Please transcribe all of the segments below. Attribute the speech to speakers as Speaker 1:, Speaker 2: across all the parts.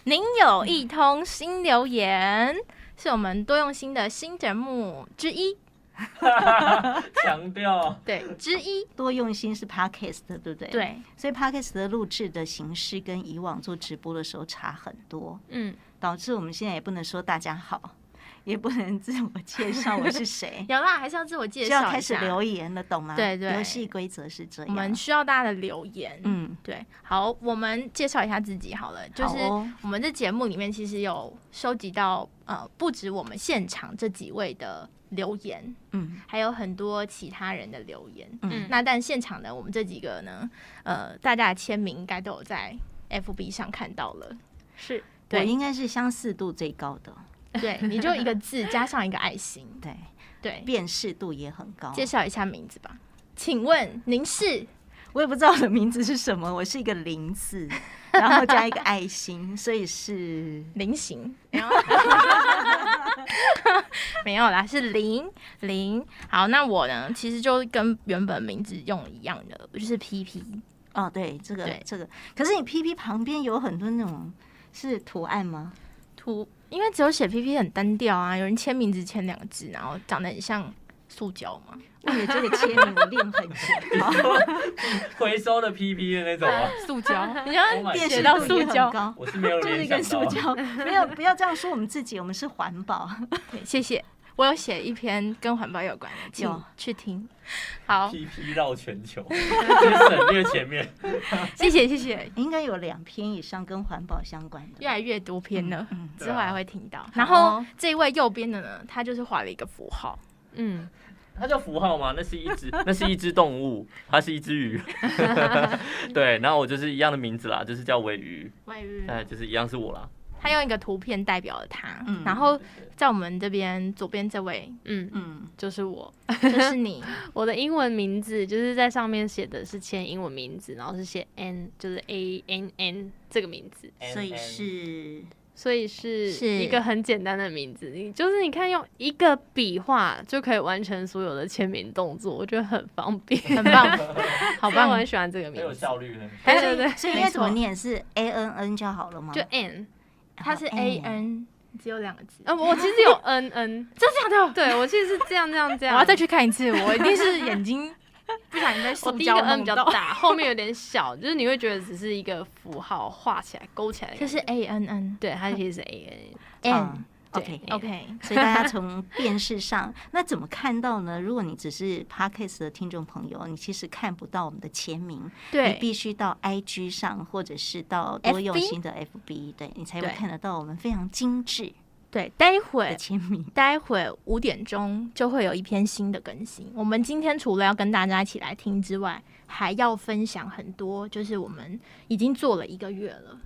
Speaker 1: 您有一通新留言，是我们多用心的新节目之一。
Speaker 2: 强调
Speaker 1: 对之一，
Speaker 3: 多用心是 podcast 对不对？
Speaker 1: 对，
Speaker 3: 所以 podcast 的录制的形式跟以往做直播的时候差很多，导致我们现在也不能说大家好，也不能自我介绍我是谁，
Speaker 1: 有啦，还是要自我介绍一下，
Speaker 3: 就要开始留言了，懂吗？
Speaker 1: 对对，
Speaker 3: 游戏规则是这样，
Speaker 1: 我们需要大家的留言。对，好，我们介绍一下自己好了，就是我们这节目里面其实有收集到不止我们现场这几位的留言，还有很多其他人的留言，那但现场的我们这几个呢，大家的签名应该都有在 FB 上看到了，
Speaker 3: 是我应该是相似度最高的，
Speaker 1: 对，你就一个字加上一个爱心，
Speaker 3: 对，辨识度也很高。
Speaker 1: 介绍一下名字吧，请问您是？
Speaker 3: 我也不知道我的名字是什么，我是一个林字，然后加一个爱心，所以是
Speaker 1: 菱形。没有啦，是零。好，那我呢，其实就跟原本名字用一样的，我就是 PP。
Speaker 3: 哦，对，这个，可是你 PP 旁边有很多那种是图案吗？
Speaker 1: 因为只有写 PP 很单调啊，有人签名字签2个字，然后长得很像塑胶嘛。
Speaker 3: 为了这个签名我练很久，
Speaker 2: 回收的 PP 的那种啊，
Speaker 1: 塑胶，你要
Speaker 3: 辨
Speaker 1: 识到
Speaker 3: 识度也
Speaker 1: 塑胶，
Speaker 3: 很高，
Speaker 2: 我是没有
Speaker 3: 就是一个塑胶，没有，不要这样说我们自己，我们是环保。
Speaker 1: 对，谢谢。我有写一篇跟环保有关的，请去听。好
Speaker 2: ，PP 绕全球，直接省略前面。
Speaker 1: 谢谢。
Speaker 3: 应该有2篇以上跟环保相关的，
Speaker 1: 越来越多篇了，之后还会听到。然后这一位右边的呢，他就是画了一个符号，
Speaker 2: 它叫符号吗？那是一只动物，它是一只鱼。对，然后我就是一样的名字啦，就是叫尾鱼，就是一样是我啦。
Speaker 1: 他用一个图片代表了他，然后在我们这边左边这位，
Speaker 4: 就是我，
Speaker 1: 就是你。
Speaker 4: 我的英文名字就是在上面写的是签英文名字，然后是写 N， 就是 ANN 这个名字，
Speaker 3: 所以
Speaker 4: 是一个很简单的名字，你看用一个笔画就可以完成所有的签名动作，我觉得很方便，
Speaker 1: 很棒，好棒，
Speaker 4: 我很喜欢这个名字，
Speaker 2: 很有效率。
Speaker 4: 对，
Speaker 3: 所以应该怎么念？是 ANN 就好了吗？
Speaker 4: 就 N，
Speaker 1: 它是 AN， 只有2个字。
Speaker 4: 我其实有 NN，
Speaker 1: 真的假的？
Speaker 4: 对，我其实是这样。
Speaker 1: 我要再去看一次，我一定是眼睛不小心被塑胶弄到。
Speaker 4: 我第一个 N 比较大，后面有点小，就是你会觉得只是一个符号画起来、勾起来。
Speaker 1: 这是 ANN，
Speaker 4: 对，它其实是
Speaker 3: AN。OK， 所以大家从辨识上，那怎么看到呢？如果你只是 Podcast 的听众朋友，你其实看不到我们的签名，你必须到 IG 上，或者是到多用心的 FB， 对你才会看得到我们非常精致。
Speaker 1: 对，待会5点钟就会有一篇新的更新。我们今天除了要跟大家一起来听之外，还要分享很多，就是我们已经做了1个月了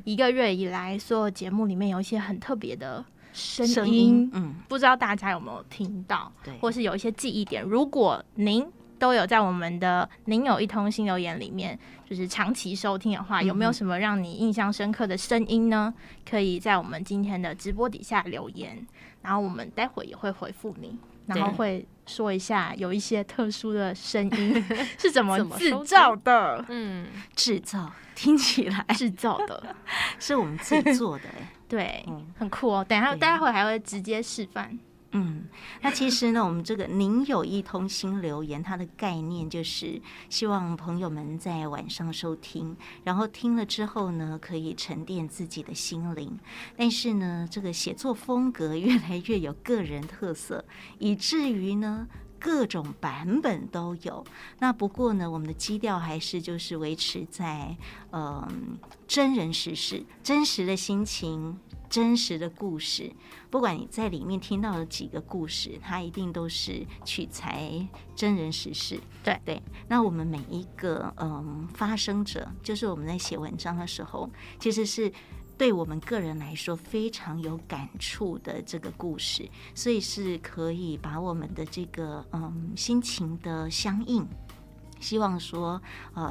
Speaker 1: ，1个月以来所有节目里面有一些很特别的声音，不知道大家有没有听到，或是有一些记忆点。如果您都有在我们的您有一通新留言里面就是长期收听的话，有没有什么让你印象深刻的声音呢？可以在我们今天的直播底下留言，然后我们待会也会回复你，然后会说一下有一些特殊的声音是怎么制造的。
Speaker 3: 制造听起来
Speaker 1: 制造的
Speaker 3: 是我们自己做的
Speaker 1: 对，很酷哦。等一下待会还会直接示范。
Speaker 3: 那其实呢，我们这个您有一通新留言，它的概念就是希望朋友们在晚上收听，然后听了之后呢，可以沉淀自己的心灵。但是呢，这个写作风格越来越有个人特色，以至于呢，各种版本都有。那不过呢，我们的基调还是就是维持在真人实事、真实的心情、真实的故事。不管你在里面听到了几个故事，它一定都是取材真人实事。对，那我们每一个发声者，就是我们在写文章的时候，其实是对我们个人来说非常有感触的这个故事，所以是可以把我们的这个心情的相应，希望说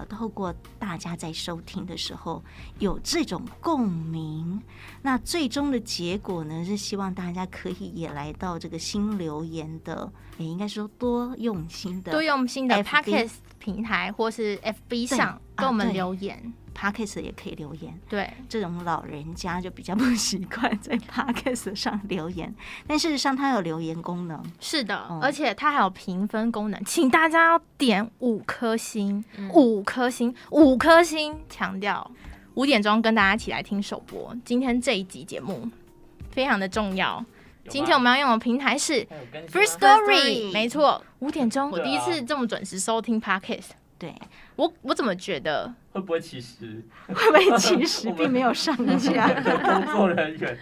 Speaker 3: 透过大家在收听的时候有这种共鸣。那最终的结果呢，是希望大家可以也来到这个新留言的，也应该说多用心的
Speaker 1: Podcast 平台或是 FB 上跟我们留言。
Speaker 3: Podcast 也可以留言。
Speaker 1: 对，
Speaker 3: 这种老人家就比较不习惯在 Podcast 上留言，但事实上它有留言功能。
Speaker 1: 是的，而且它还有评分功能，请大家要点5颗星，5颗星，5颗星，强调5点钟跟大家一起来听首播。今天这一集节目非常的重要。今天我们要用的平台是 Firstory， 没错，5点钟，我第一次这么准时收听 Podcast。
Speaker 3: 对，
Speaker 1: 我怎么觉得
Speaker 2: 会不会其实
Speaker 3: 其实并没有上架？
Speaker 2: 工作人员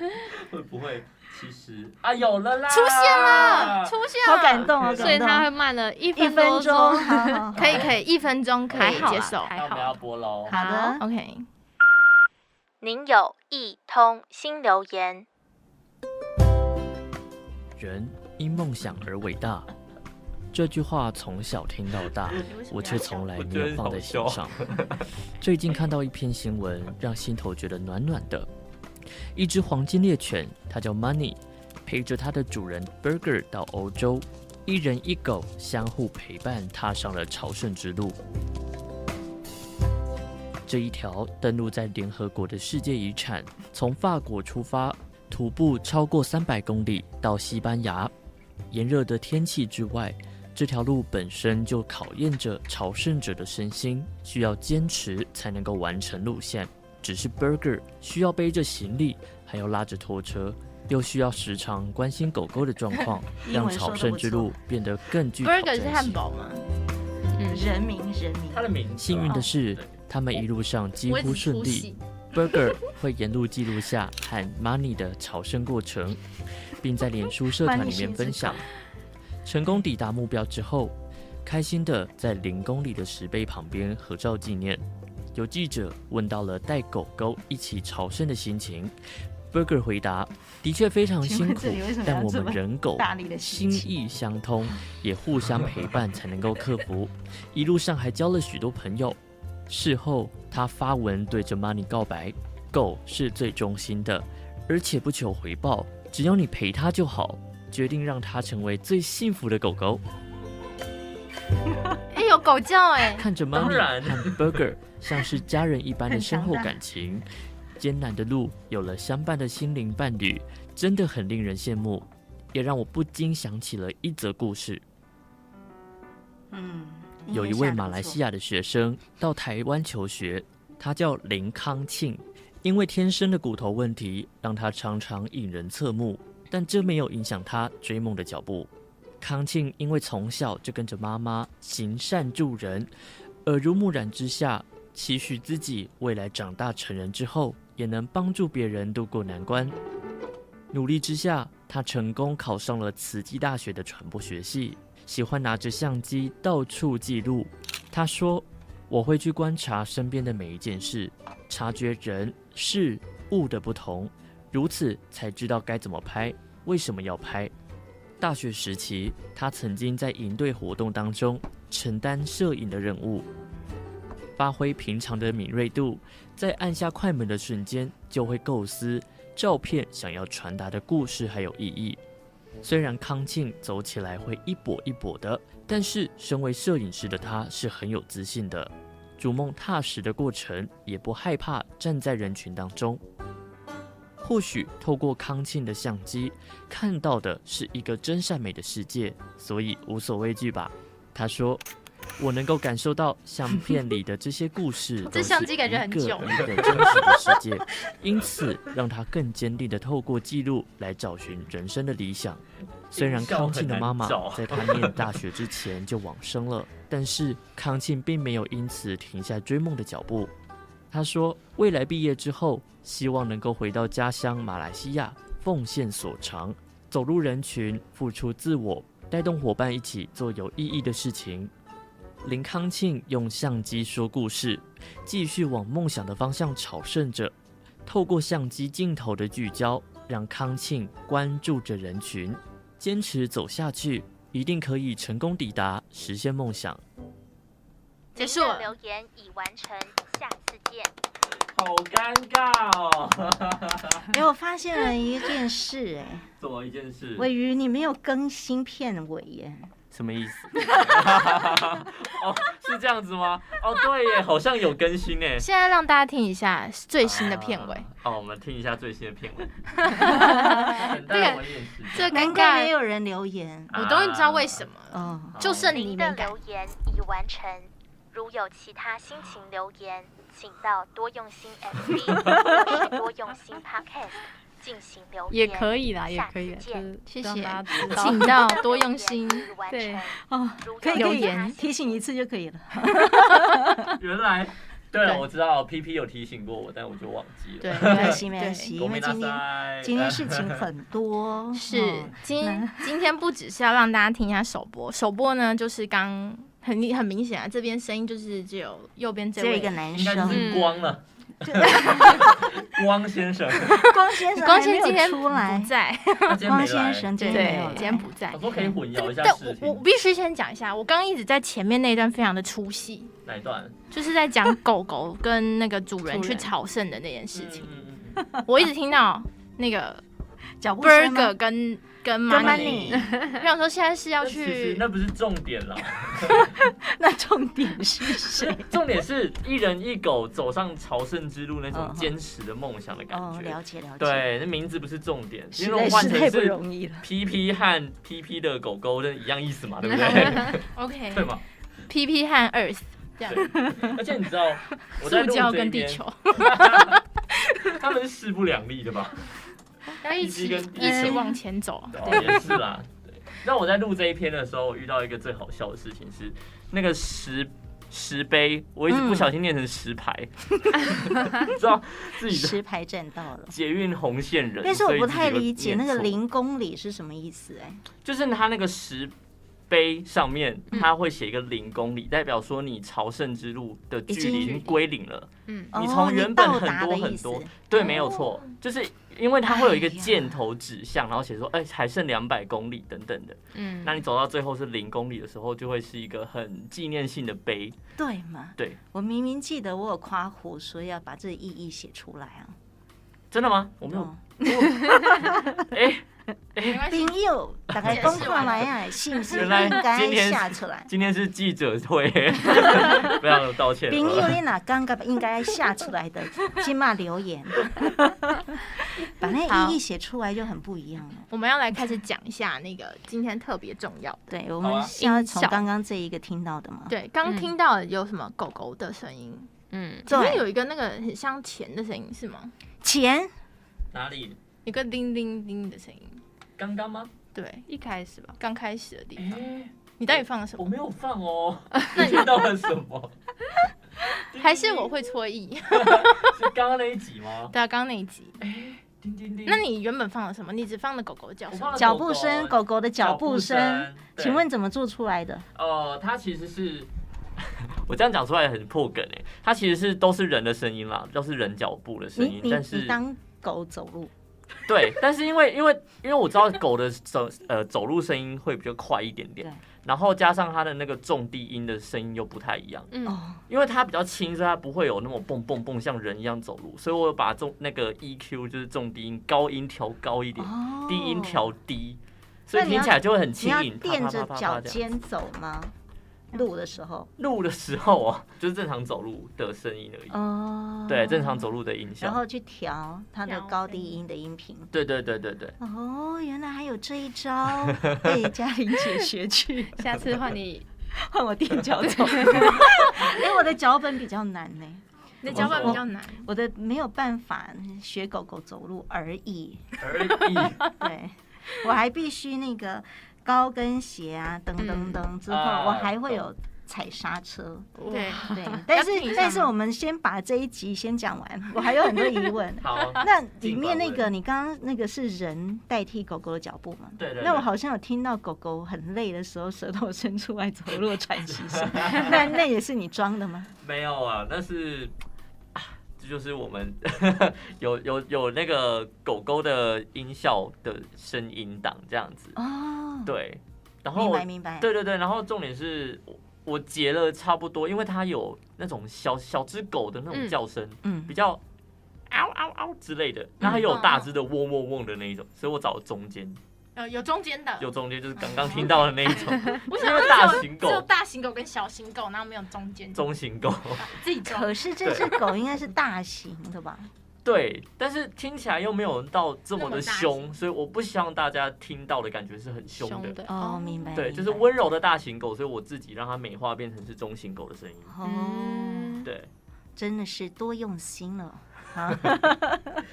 Speaker 2: 会不会其实有了啦，
Speaker 1: 出现了，
Speaker 3: 好感动哦！
Speaker 4: 所以他会慢了1分钟，
Speaker 3: 好
Speaker 1: 可以1分钟可以接受。
Speaker 2: 那我们要播喽。
Speaker 3: 好的
Speaker 1: ，OK。您有一通新留言。
Speaker 5: 人因梦想而伟大，这句话从小听到大，我却从来没有放在心上。最近看到一篇新闻，让心头觉得暖暖的。一只黄金猎犬，它叫 Money， 陪着它的主人 Burger 到欧洲，一人一狗相互陪伴，踏上了朝圣之路。这一条登陆在联合国的世界遗产，从法国出发，徒步超过300公里到西班牙。炎热的天气之外，这条路本身就考验着朝圣者的身心，需要坚持才能够完成路线。只是 Burger 需要背着行李，还要拉着拖车，又需要时常关心狗狗的状况，让朝圣之路变得更具挑战性。
Speaker 1: Burger 是汉堡吗？
Speaker 3: 人名，
Speaker 2: 他的名字。
Speaker 5: 幸运的是，他们一路上几乎顺利。Burger 会沿路记录下和 Money 的朝圣过程，并在脸书社团里面分享。成功抵达目标之后，开心的在0公里的石碑旁边合照纪念。有记者问到了带狗狗一起朝圣的心情， Burger 回答：的确非常辛苦，但我们人狗心意相通，也互相陪伴才能够克服。一路上还交了许多朋友。事后他发文对着 Money 告白，狗是最忠心的，而且不求回报，只要你陪它就好，决定让它成为最幸福的狗狗。
Speaker 1: 有狗叫
Speaker 5: 看着 Money 和 Burger 像是家人一般的深厚感情，艰难的路有了相伴的心灵伴侣，真的很令人羡慕，也让我不禁想起了一则故事。有一位马来西亚的学生到台湾求学，他叫林康庆，因为天生的骨头问题，让他常常引人侧目，但这没有影响他追梦的脚步。康庆因为从小就跟着妈妈行善助人，耳濡目染之下，期许自己未来长大成人之后，也能帮助别人度过难关。努力之下，他成功考上了慈济大学的传播学系，喜欢拿着相机到处记录。他说：“我会去观察身边的每一件事，察觉人事物的不同，如此才知道该怎么拍，为什么要拍。”大学时期，他曾经在营队活动当中承担摄影的任务，发挥平常的敏锐度，在按下快门的瞬间，就会构思照片想要传达的故事还有意义。虽然康庆走起来会一跛一跛的，但是身为摄影师的他是很有自信的，逐梦踏实的过程，也不害怕站在人群当中。或许透过康庆的相机看到的是一个真善美的世界，所以无所畏惧吧。他说：“我能够感受到相片里的这些故事都是一个一个真实的世界，因此让他更坚定地透过记录来找寻人生的理想。”虽然康庆的妈妈在他念大学之前就往生了，但是康庆并没有因此停下追梦的脚步。他说：“未来毕业之后，希望能够回到家乡马来西亚，奉献所长，走入人群，付出自我，带动伙伴一起做有意义的事情。”林康庆用相机说故事，继续往梦想的方向朝圣着。透过相机镜头的聚焦，让康庆关注着人群，坚持走下去，一定可以成功抵达，实现梦想。
Speaker 1: 结束了，
Speaker 6: 留言已完成，下次见。
Speaker 2: 好尴尬哦！
Speaker 3: 我发现了一件事，
Speaker 2: 怎么一件事？
Speaker 3: 尾鱼你没有更新片尾耶，
Speaker 2: 什么意思？哦，是这样子吗？哦，对耶，好像有更新耶。
Speaker 1: 现在让大家听一下最新的片尾。
Speaker 2: 我们听一下最新的片尾。等待我一点时间。
Speaker 1: 这
Speaker 3: 难怪没有人留言，
Speaker 1: 我终于知道为什么。
Speaker 3: 哦，
Speaker 1: 就剩你
Speaker 6: 您的
Speaker 1: 没改。
Speaker 6: 留言已完成，如有其他心情留言，请到多用心 FB 或是多用心 Podcast 进行留言。
Speaker 4: 也可以啦，也可以啦，
Speaker 6: 下次见
Speaker 4: 就是
Speaker 1: 谢谢
Speaker 4: 让大家知道
Speaker 1: 请到多用心。
Speaker 4: 对
Speaker 3: 哦，可以
Speaker 1: 留言
Speaker 3: 提醒一次就可以了。
Speaker 2: 原来，对了，
Speaker 1: 对
Speaker 2: 我知道 PP 有提醒过我，但我就忘记了。
Speaker 1: 对，
Speaker 3: 没关系，没关系，因为
Speaker 2: ごめんなさい
Speaker 3: 今天事情很多，
Speaker 1: 是
Speaker 3: 哦
Speaker 1: 今天不只是要让大家听一下首播，首播呢就是很明显啊，这边声音就是只有右边这位
Speaker 3: 只有一个男
Speaker 2: 应该就
Speaker 3: 生，
Speaker 2: 是光了。光先生，
Speaker 3: 光先生
Speaker 1: 光
Speaker 3: 还没有
Speaker 1: 先今天
Speaker 3: 出来
Speaker 1: 不，在，
Speaker 2: 他今天
Speaker 3: 光
Speaker 2: 没来。
Speaker 3: 先生今天没有
Speaker 1: 对，
Speaker 3: 来
Speaker 1: 今天不在
Speaker 2: 我。说可以混淆一下
Speaker 1: 但
Speaker 2: 视频。
Speaker 1: 我必须先讲一下，我刚刚一直在前面那一段非常的出戏，
Speaker 2: 哪一段？
Speaker 1: 就是在讲狗狗跟那个主人去
Speaker 4: 主人
Speaker 1: 朝圣的那件事情。
Speaker 2: 嗯
Speaker 1: 我一直听到那个
Speaker 3: 脚步声吗
Speaker 1: Burger 跟 Money，我想说现在是要
Speaker 2: 其实
Speaker 1: 去
Speaker 2: 那不是重点啦，
Speaker 3: 那重点是谁？
Speaker 2: 重点是一人一狗走上朝圣之路那种坚持的梦想的感
Speaker 3: 哦，
Speaker 2: 觉。
Speaker 3: 了解了解，，
Speaker 2: 对，那名字不是重点，因
Speaker 3: 实
Speaker 2: 为换成
Speaker 3: 在是太不
Speaker 2: 是
Speaker 3: 容易了。
Speaker 2: PP 和 PP 的狗狗的一样意思嘛，对不对？
Speaker 1: OK
Speaker 2: 对吗？
Speaker 1: PP 和 Earth 这样，
Speaker 2: 而且你知道我在
Speaker 1: 塑胶
Speaker 2: 录这边，
Speaker 1: 跟地球
Speaker 2: 他们是势不两立的吧？
Speaker 1: 要一起
Speaker 2: PP 跟地球
Speaker 1: 一起往前走。
Speaker 2: 哦，也是啦。对，那我在录这一篇的时候，我遇到一个最好笑的事情是，那个石碑，我一直不小心念成石牌，你知道自己的
Speaker 3: 石牌站到了，
Speaker 2: 捷运红线人，
Speaker 3: 但是我不太
Speaker 2: 所以自己会
Speaker 3: 理解那个
Speaker 2: 念错
Speaker 3: 0公里是什么意思哎。
Speaker 2: 就是他那个石碑上面，他会写一个0公里，代表说你朝圣之路的距离已经归零了。
Speaker 4: 嗯，
Speaker 2: 你
Speaker 3: 哦
Speaker 2: 从原本很
Speaker 3: 到达
Speaker 2: 多很多
Speaker 3: 的意思，
Speaker 2: 对，没有错，就是因为它会有一个
Speaker 3: 哎呀
Speaker 2: 箭头指向，然后写说，还剩200公里等等的。
Speaker 4: 嗯，
Speaker 2: 那你走到最后是0公里的时候，就会是一个很纪念性的碑。
Speaker 3: 对嘛？
Speaker 2: 对，
Speaker 3: 我明明记得我有夸胡说要把这个意义写出来啊。
Speaker 2: 真的吗？我没有
Speaker 3: 哦。
Speaker 1: 没关系，
Speaker 3: 朋友，大概公看来啊，是不是应
Speaker 2: 原来
Speaker 3: 该
Speaker 2: 今天
Speaker 3: 下出来？
Speaker 2: 今天是记者会，非常道歉。
Speaker 3: 朋友，你哪刚刚应该下出来的，请骂留言，把那个意义写出来就很不一样了。
Speaker 1: 我们要来开始讲一下那个今天特别重要的。
Speaker 3: 对，我
Speaker 2: 好啊
Speaker 3: 们是要
Speaker 1: 音效
Speaker 3: 从刚刚这一个听到的吗？
Speaker 1: 对，刚听到的有什么狗狗的声音？
Speaker 4: 嗯，
Speaker 1: 前面
Speaker 3: 对，
Speaker 1: 有一个那个很像钱的声音是吗？
Speaker 3: 钱
Speaker 2: 哪里？
Speaker 1: 一个叮叮叮的声音。
Speaker 2: 刚刚吗？
Speaker 1: 对，
Speaker 4: 一开始吧，
Speaker 1: 刚开始的地方。
Speaker 2: 哎，
Speaker 1: 你到底放了什么？
Speaker 2: 我没有放哦，你听到了什么？
Speaker 1: 还是我会错意？
Speaker 2: 是刚刚那一集吗？
Speaker 1: 对啊，刚刚那一集。
Speaker 2: 叮叮叮。
Speaker 1: 那你原本放了什么？你只放了狗狗叫声
Speaker 2: 我放了
Speaker 3: 脚步声，狗狗的脚步声，
Speaker 2: 对
Speaker 3: 请问怎么做出来的？
Speaker 2: 它其实是，我这样讲出来很破梗哎，它其实都是人的声音啦，都是人脚步的声音，但
Speaker 3: 你
Speaker 2: 是
Speaker 3: 当狗走路，
Speaker 2: 对，但是因为我知道狗的走路声音会比较快一点点
Speaker 3: 对，
Speaker 2: 然后加上它的那个重低音的声音又不太一样，
Speaker 4: 嗯，
Speaker 3: 哦，
Speaker 2: 因为它比较轻，所以它不会有那么蹦蹦蹦像人一样走路，所以我有把那个 EQ 就是重低音高音调高一点，
Speaker 3: 哦
Speaker 2: 低音调低，所以
Speaker 3: 那你要
Speaker 2: 听起来就会很
Speaker 3: 你要
Speaker 2: 轻盈，啪
Speaker 3: 垫着
Speaker 2: 啪啪啪
Speaker 3: 脚
Speaker 2: 啪这样。
Speaker 3: 尖走吗？录的时候，
Speaker 2: 录的时候啊，就是正常走路的声音而已。
Speaker 3: 哦，
Speaker 2: 对，正常走路的音效。
Speaker 3: 然后去调它的
Speaker 1: 调
Speaker 3: 高低音的音频。
Speaker 2: 对对对对对，
Speaker 3: 哦，原来还有这一招，被嘉玲姐学去，
Speaker 4: 下次换你，
Speaker 3: 换我垫脚走。因为我的脚本比较难呢，
Speaker 1: 你的脚本比较难。
Speaker 3: 我的没有办法学狗狗走路而已。
Speaker 2: 而已。
Speaker 3: 对，我还必须那个高跟鞋啊，噔噔噔之后，
Speaker 2: 啊
Speaker 3: 我还会有踩刹车。
Speaker 1: 对，
Speaker 3: 对，但
Speaker 1: 听一下
Speaker 3: 是我们先把这一集先讲完，我还有很多疑问。
Speaker 2: 好，
Speaker 3: 那里面那
Speaker 2: 尽管
Speaker 3: 个，你刚刚那个是人代替狗狗的脚步吗？
Speaker 2: 对对对
Speaker 3: 那我好像有听到狗狗很累的时候，舌头伸出来走路的喘息声，那也是你装的吗？
Speaker 2: 没有啊，但是这就是我们有那个狗狗的音效的声音档这样子。
Speaker 3: 哦，
Speaker 2: 对，然后
Speaker 3: 明白明白。
Speaker 2: 对对对，然后重点是我截了差不多，因为它有那种小只狗的那种叫声，比较嗷嗷嗷之类的，那它也有大只的嗡嗡嗡的那一种，所以我找了中间。
Speaker 1: 有中间的，
Speaker 2: 有中间就是刚刚听到的那一种，
Speaker 1: 我想
Speaker 2: 因为大型
Speaker 1: 只有
Speaker 2: 狗、
Speaker 1: 大型狗跟小型狗，然后没有中间。
Speaker 2: 中型狗，
Speaker 1: 自己中。
Speaker 3: 可是这只狗应该是大型的吧？
Speaker 2: 对，但是听起来又没有到这么的
Speaker 1: 那么大
Speaker 2: 凶，
Speaker 1: 型
Speaker 2: 所以我不希望大家听到的感觉是很凶的。
Speaker 3: 哦，明白。
Speaker 2: 对，就是
Speaker 3: 明白
Speaker 2: 温柔的大型狗，所以我自己让它美化变成是中型狗的声音。
Speaker 3: 哦，
Speaker 2: 对，
Speaker 3: 真的是多用心了啊！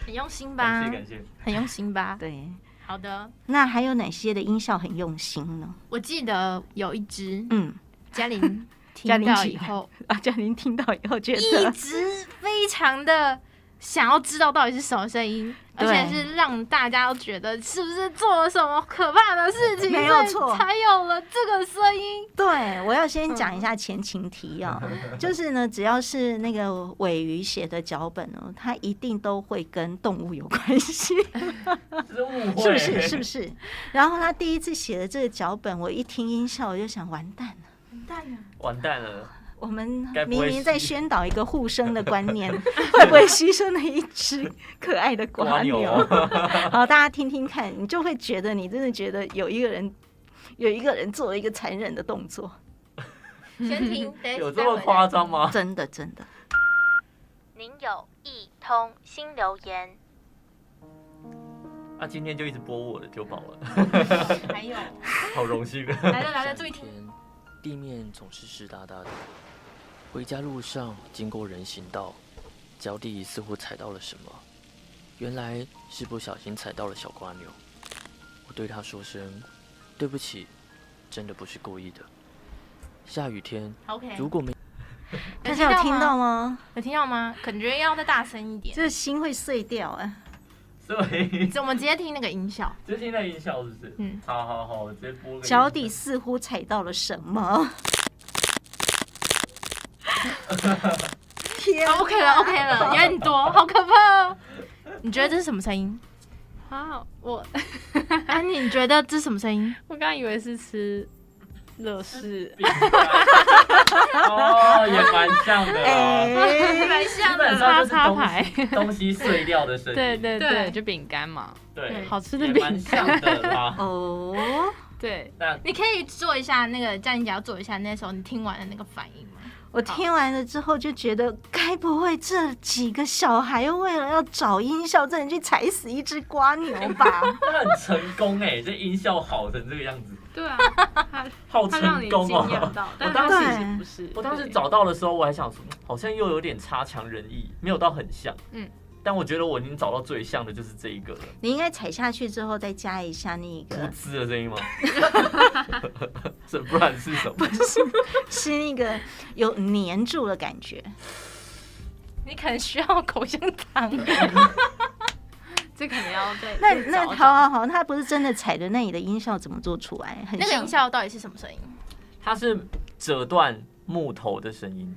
Speaker 1: 很用心吧？
Speaker 2: 感谢。
Speaker 1: 很用心吧？
Speaker 3: 对，
Speaker 1: 好的。
Speaker 3: 那还有哪些的音效很用心呢？
Speaker 1: 我记得有一只，
Speaker 3: 嗯，
Speaker 1: 嘉玲听到以后，
Speaker 3: 啊，嘉玲听到以后觉
Speaker 1: 一
Speaker 3: 得
Speaker 1: 直非常的想要知道到底是什么声音，而且是让大家都觉得是不是做了什么可怕的事情，
Speaker 3: 没有错
Speaker 1: 才有了这个声音。
Speaker 3: 对，我要先讲一下前情提要，就是呢，只要是那个尾鱼写的脚本呢，它一定都会跟动物有关系，
Speaker 2: 这是误会，
Speaker 3: 是不是？是不是？然后他第一次写的这个脚本，我一听音效，我就想完蛋了，
Speaker 2: 完蛋了。
Speaker 3: 我们
Speaker 2: 该不会
Speaker 3: 明明在宣导一个互生的观念，会不会牺牲了一只可爱的瓜牛？好，大家听听看，你就会觉得，你真的觉得有一个人做了一个残忍的动作，
Speaker 1: 先听，
Speaker 2: 有这么夸张吗？
Speaker 3: 真的真的。
Speaker 6: 您有一通新留言，
Speaker 2: 啊，今天就一直播我的就饱了，
Speaker 1: 还有，
Speaker 2: 好荣幸。
Speaker 1: 来了，注意听。
Speaker 5: 天地面总是湿哒哒的，回家路上经过人行道，脚底似乎踩到了什么，原来是不小心踩到了小瓜牛。我对他说声对不起，真的不是故意的。下雨天，
Speaker 1: OK，
Speaker 5: 如果没
Speaker 3: 大家有听到吗？
Speaker 1: 有听到吗？感觉要再大声一点。
Speaker 3: 这心会碎掉啊！
Speaker 2: 所以
Speaker 1: 我们直接听那个音效。
Speaker 2: 就听那音效是不是？
Speaker 1: 嗯，
Speaker 2: 好，我直接播个音效。
Speaker 3: 脚底似乎踩到了什么？天啊
Speaker 1: ，OK 了，有点多，好可怕哦！你觉得这是什么声音？
Speaker 4: 啊，
Speaker 1: 安妮，你觉得这是什么声音？
Speaker 4: 我刚以为是吃乐事，
Speaker 2: 哦，也蛮像的啦。
Speaker 1: 蛮像
Speaker 2: 基本
Speaker 1: 的。
Speaker 2: 上
Speaker 4: 插
Speaker 2: 就是
Speaker 4: 牌，
Speaker 2: 东西碎掉的声音。
Speaker 4: 对对
Speaker 1: 对
Speaker 4: 对，就饼干嘛，
Speaker 2: 对，
Speaker 4: 好吃的
Speaker 2: 也
Speaker 4: 饼干
Speaker 2: 蛮像的啦。
Speaker 3: 哦，
Speaker 4: 对，
Speaker 2: 那
Speaker 1: 你可以做一下那个，叫你只要做一下那时候你听完的那个反应吗？
Speaker 3: 我听完了之后就觉得，该不会这几个小孩为了要找音效，真的去踩死一只瓜牛吧？
Speaker 2: 那很成功哎，这音效好成这个样子，
Speaker 4: 对啊，
Speaker 2: 好
Speaker 4: 他让你惊
Speaker 2: 成功哦。
Speaker 4: 讶到，但
Speaker 2: 我当
Speaker 3: 时
Speaker 4: 其实不是，
Speaker 2: 我当时找到的时候，我还想说，好像又有点差强人意，没有到很像。但我觉得我已经找到最像的就是这一个了。
Speaker 3: 你应该踩下去之后再加一下那
Speaker 2: 噗
Speaker 3: 个，
Speaker 2: 呲的声音吗？这不然是什么？
Speaker 3: 是那个有粘住的感觉。
Speaker 1: 你可能需要口香糖。
Speaker 4: 这可能要再
Speaker 3: 那好，他不是真的踩的，那你的音效怎么做出来？很
Speaker 1: 那个
Speaker 3: 像
Speaker 1: 音效到底是什么声音？
Speaker 2: 它是折断木头的声音，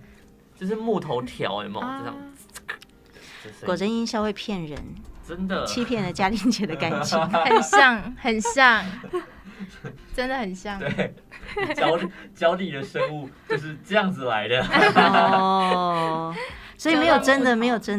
Speaker 2: 就是木头条有没有这样？
Speaker 3: 果真音效会骗人，
Speaker 2: 真的
Speaker 3: 欺骗了嘉玲姐的感情。
Speaker 1: 很像，真的很像。
Speaker 2: 对，脚底的生物就是这样子来的。
Speaker 3: 哦，所以没有真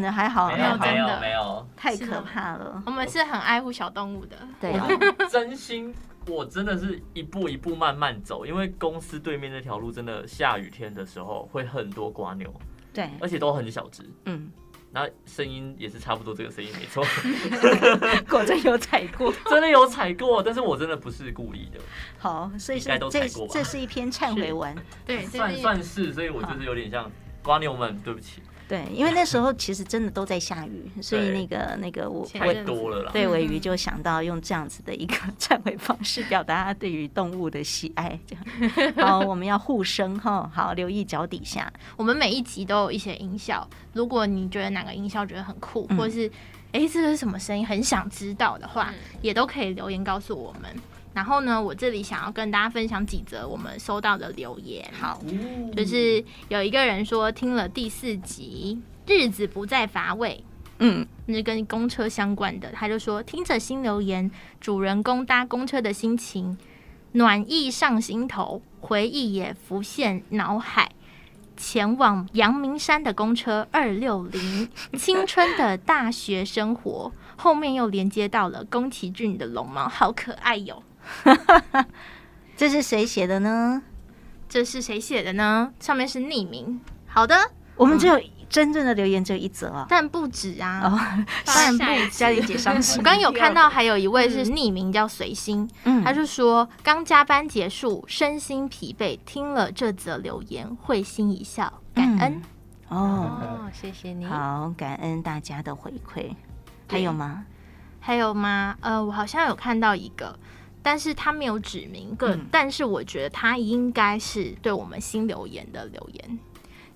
Speaker 3: 的，还好，
Speaker 2: 没有
Speaker 3: 还好，
Speaker 2: 没有，
Speaker 3: 太可怕了。
Speaker 1: 我们是很爱护小动物的。
Speaker 3: 对啊，
Speaker 2: 真心我真的是一步一步慢慢走，因为公司对面那条路真的下雨天的时候会很多瓜牛，
Speaker 3: 对，
Speaker 2: 而且都很小只，
Speaker 3: 嗯，
Speaker 2: 然后声音也是差不多这个声音，没错，
Speaker 3: 果真有踩过。
Speaker 2: 真的有踩过，但是我真的不是故意的，
Speaker 3: 好，所以
Speaker 2: 应该都踩过吧
Speaker 3: 这是一篇忏悔文。
Speaker 1: 对，
Speaker 2: 算是，所以我就是有点像瓜牛们，对不起，
Speaker 3: 对，因为那时候其实真的都在下雨，所以那个我
Speaker 2: 太多了啦。
Speaker 3: 对尾鱼就想到用这样子的一个忏悔方式，表达他对于动物的喜爱。这样，好，我们要互生哈，好，留意脚底下。
Speaker 1: 我们每一集都有一些音效，如果你觉得哪个音效觉得很酷，或者是这是什么声音，很想知道的话，也都可以留言告诉我们。然后呢，我这里想要跟大家分享几则我们收到的留言。好，就是有一个人说听了第4集，日子不再乏味。那是跟公车相关的。他就说，听着新留言，主人公搭公车的心情暖意上心头，回忆也浮现脑海。前往阳明山的公车260，青春的大学生活，后面又连接到了宫崎骏的龙猫，好可爱哟。
Speaker 3: 这是谁写的呢？
Speaker 1: 这是谁写的呢？上面是匿名。好的，
Speaker 3: 我们只有真正的留言只有一则啊。
Speaker 1: 但不止啊。
Speaker 3: 哦，
Speaker 1: 当然不止。
Speaker 3: 嘉玲姐伤心
Speaker 1: 我。刚有看到还有一位是匿名叫随心，他就说刚加班结束，身心疲惫，听了这则留言，会心一笑，感恩。
Speaker 3: 哦，
Speaker 4: 谢谢你。
Speaker 3: 好，感恩大家的回馈。还有吗？
Speaker 1: 还有吗？我好像有看到一个，但是他没有指明但是我觉得他应该是对我们新留言的留言，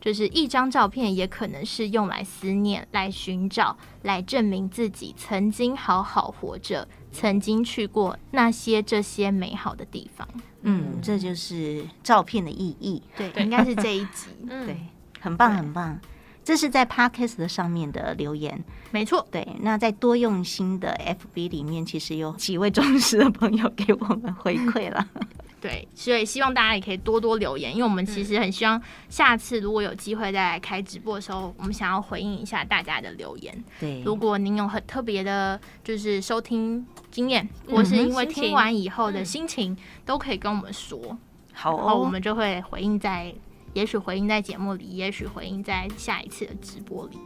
Speaker 1: 就是一张照片也可能是用来思念、来寻找、来证明自己曾经好好活着，曾经去过这些美好的地方。
Speaker 3: 这就是照片的意义。
Speaker 1: 对，应该是这一集。
Speaker 3: 对，很棒，很棒。这是在 Podcast 的上面的留言，
Speaker 1: 没错。
Speaker 3: 对，那在多用心的 FB 里面，其实有几位忠实的朋友给我们回馈了。
Speaker 1: 对，所以希望大家也可以多多留言，因为我们其实很希望下次如果有机会再来开直播的时候，我们想要回应一下大家的留言。
Speaker 3: 对，
Speaker 1: 如果您有很特别的，就是收听经验，或是因为听完以后的心情，都可以跟我们说。
Speaker 3: 好
Speaker 1: 然后我们就会回应在。也许回应在节目里，也许回应在下一次的直播里。